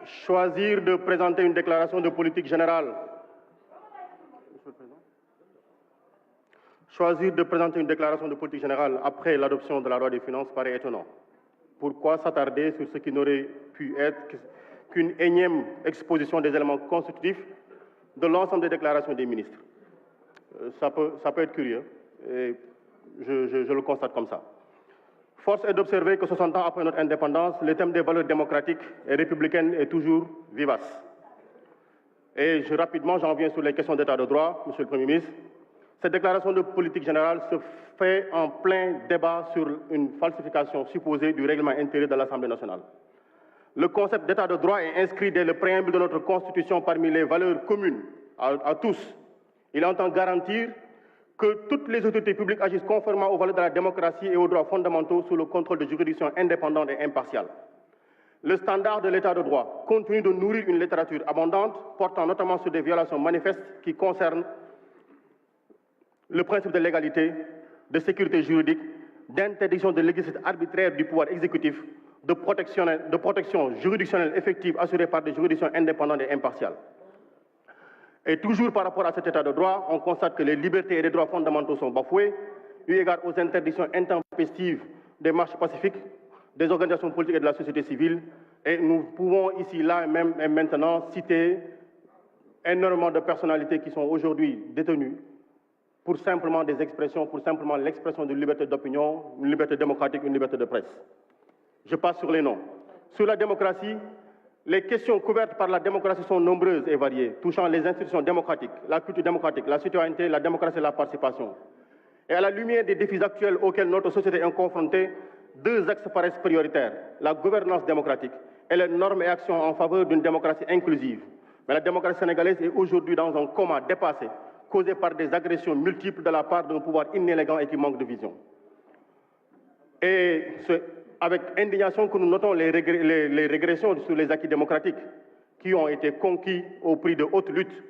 choisir de présenter une déclaration de politique générale. Monsieur le Président. Choisir de présenter une déclaration de politique générale après l'adoption de la loi des finances paraît étonnant. Pourquoi s'attarder sur ce qui n'aurait pu être qu'une énième exposition des éléments constitutifs de l'ensemble des déclarations des ministres? Ça peut être curieux, et je le constate comme ça. Force est d'observer que 60 ans après notre indépendance, le thème des valeurs démocratiques et républicaines est toujours vivace. Et rapidement, j'en viens sur les questions d'état de droit, Monsieur le Premier ministre. Cette déclaration de politique générale se fait en plein débat sur une falsification supposée du règlement intérieur de l'Assemblée nationale. Le concept d'état de droit est inscrit dès le préambule de notre Constitution parmi les valeurs communes à tous. Il entend garantir que toutes les autorités publiques agissent conformément aux valeurs de la démocratie et aux droits fondamentaux sous le contrôle de juridictions indépendantes et impartiales. Le standard de l'état de droit continue de nourrir une littérature abondante, portant notamment sur des violations manifestes qui concernent le principe de légalité, de sécurité juridique, d'interdiction de l'exercice arbitraire du pouvoir exécutif, de protection juridictionnelle effective assurée par des juridictions indépendantes et impartiales. Et toujours par rapport à cet état de droit, on constate que les libertés et les droits fondamentaux sont bafoués, eu égard aux interdictions intempestives des marches pacifiques, des organisations politiques et de la société civile. Et nous pouvons ici, là, même et maintenant, citer énormément de personnalités qui sont aujourd'hui détenues pour simplement des expressions, pour simplement l'expression d'une liberté d'opinion, une liberté démocratique, une liberté de presse. Je passe sur les noms. Sur la démocratie, les questions couvertes par la démocratie sont nombreuses et variées, touchant les institutions démocratiques, la culture démocratique, la citoyenneté, la démocratie et la participation. Et à la lumière des défis actuels auxquels notre société est confrontée, deux axes paraissent prioritaires, la gouvernance démocratique et les normes et actions en faveur d'une démocratie inclusive. Mais la démocratie sénégalaise est aujourd'hui dans un coma dépassé, causé par des agressions multiples de la part d'un pouvoir inélégant et qui manque de vision. Et c'est avec indignation que nous notons les régressions sur les acquis démocratiques qui ont été conquis au prix de hautes luttes.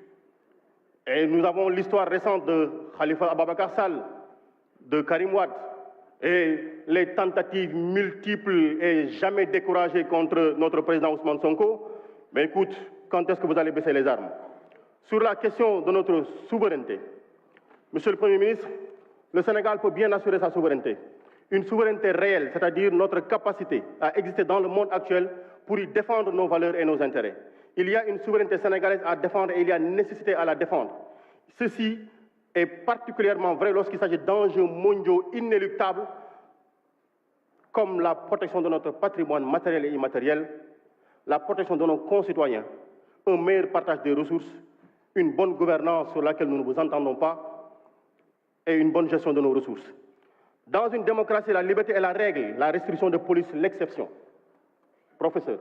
Et nous avons l'histoire récente de Khalifa Ababakar Sall, de Karim Wade, et les tentatives multiples et jamais découragées contre notre président Ousmane Sonko. Mais écoute, quand est-ce que vous allez baisser les armes? Sur la question de notre souveraineté, Monsieur le Premier ministre, le Sénégal peut bien assurer sa souveraineté. Une souveraineté réelle, c'est-à-dire notre capacité à exister dans le monde actuel pour y défendre nos valeurs et nos intérêts. Il y a une souveraineté sénégalaise à défendre et il y a nécessité à la défendre. Ceci est particulièrement vrai lorsqu'il s'agit d'enjeux mondiaux inéluctables comme la protection de notre patrimoine matériel et immatériel, la protection de nos concitoyens, un meilleur partage des ressources, une bonne gouvernance sur laquelle nous ne vous entendons pas et une bonne gestion de nos ressources. Dans une démocratie, la liberté est la règle, la restriction de police l'exception. Professeur,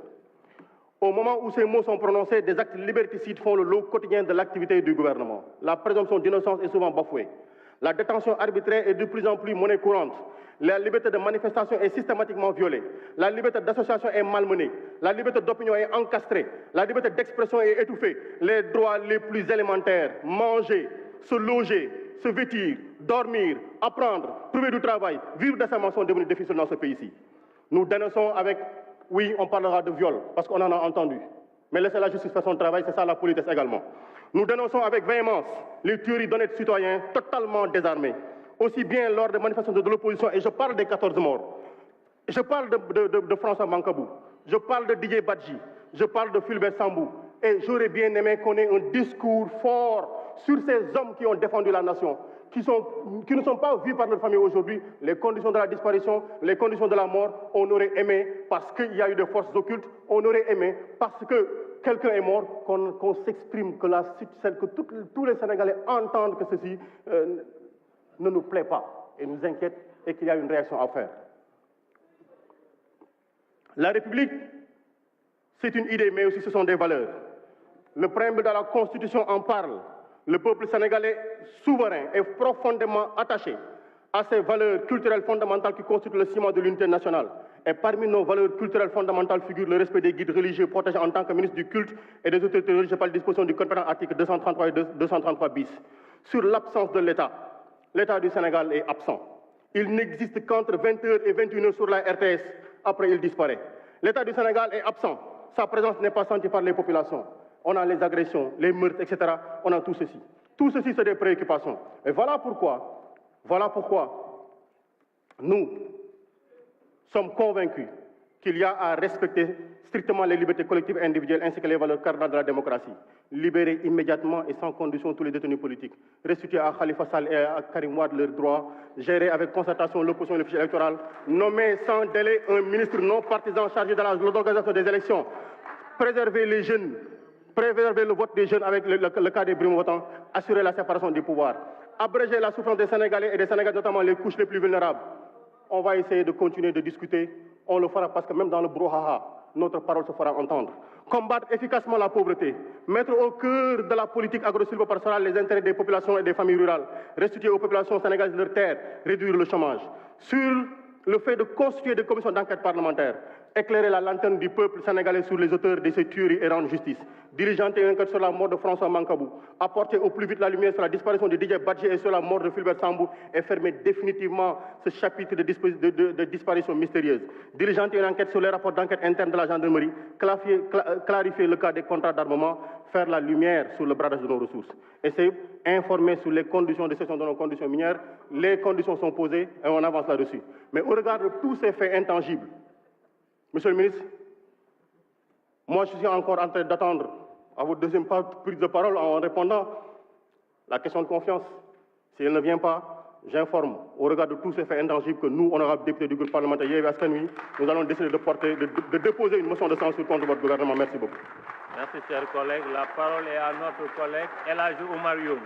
au moment où ces mots sont prononcés, des actes liberticides font le lot quotidien de l'activité du gouvernement. La présomption d'innocence est souvent bafouée. La détention arbitraire est de plus en plus monnaie courante. La liberté de manifestation est systématiquement violée. La liberté d'association est malmenée. La liberté d'opinion est encastrée. La liberté d'expression est étouffée. Les droits les plus élémentaires, manger, se loger, se vêtir, dormir, apprendre, trouver du travail, vivre décemment sont devenus difficiles dans ce pays-ci. Nous dénonçons avec, oui, on parlera de viol, parce qu'on en a entendu. Mais laissez la justice faire son travail, c'est ça la politesse également. Nous dénonçons avec véhémence les tueries d'honnêtes citoyens totalement désarmés. Aussi bien lors des manifestations de l'opposition, et je parle des 14 morts. Je parle de François Mancabou, je parle de Didier Badji, je parle de Fulbert Sambou. Et j'aurais bien aimé qu'on ait un discours fort sur ces hommes qui ont défendu la nation, qui ne sont pas vus par notre famille aujourd'hui. Les conditions de la disparition, les conditions de la mort, on aurait aimé, parce qu'il y a eu des forces occultes, on aurait aimé, parce que quelqu'un est mort, qu'on s'exprime, que tous les Sénégalais entendent que ceci ne nous plaît pas et nous inquiète et qu'il y a une réaction à faire. La République, c'est une idée, mais aussi ce sont des valeurs. Le préambule de la Constitution en parle. Le peuple sénégalais souverain est profondément attaché à ces valeurs culturelles fondamentales qui constituent le ciment de l'unité nationale. Et parmi nos valeurs culturelles fondamentales figure le respect des guides religieux protégés en tant que ministre du culte et des autorités religieuses par la disposition du Code pénal article 233 et 233 bis. Sur l'absence de l'État, l'État du Sénégal est absent. Il n'existe qu'entre 20h et 21h sur la RTS, après il disparaît. L'État du Sénégal est absent. Sa présence n'est pas sentie par les populations. On a les agressions, les meurtres, etc. On a tout ceci. Tout ceci, c'est des préoccupations. Et voilà pourquoi nous sommes convaincus qu'il y a à respecter strictement les libertés collectives et individuelles ainsi que les valeurs cardinales de la démocratie. Libérer immédiatement et sans condition tous les détenus politiques. Restituer à Khalifa Sall et à Karim Wade leurs droits. Gérer avec concertation l'opposition et le fichier électoral. Nommer sans délai un ministre non partisan chargé de l'organisation des élections. Préserver les jeunes. Préserver le vote des jeunes avec le cas des primo-votants. Assurer la séparation des pouvoirs. Abréger la souffrance des Sénégalais et des Sénégalais, notamment les couches les plus vulnérables. On va essayer de continuer de discuter. On le fera parce que même dans le brouhaha, notre parole se fera entendre. Combattre efficacement la pauvreté. Mettre au cœur de la politique agro-sylvo-pastorale les intérêts des populations et des familles rurales. Restituer aux populations sénégalaises leurs terres. Réduire le chômage. Sur le fait de constituer des commissions d'enquête parlementaires. Éclairer la lanterne du peuple sénégalais sur les auteurs de ces tueries et rendre justice. Diligenter une enquête sur la mort de François Mancabou. Apporter au plus vite la lumière sur la disparition de Didier Badji et sur la mort de Fulbert Sambou et fermer définitivement ce chapitre de disparition mystérieuse. Diligenter une enquête sur les rapports d'enquête interne de la gendarmerie. Clarifier le cas des contrats d'armement. Faire la lumière sur le bradage de nos ressources. Et c'est informer sur les conditions de cession de nos conditions minières. Les conditions sont posées et on avance là-dessus. Mais au regard de tous ces faits intangibles, Monsieur le ministre, moi je suis encore en train d'attendre à votre deuxième prise de parole en répondant la question de confiance. Si elle ne vient pas, j'informe au regard de tous ces faits intangibles que nous, honorables députés du groupe parlementaire Yewwi Askan Wi, nous allons décider de déposer une motion de censure contre votre gouvernement. Merci beaucoup. Merci, chers collègues. La parole est à notre collègue El Hadji Oumar Youm.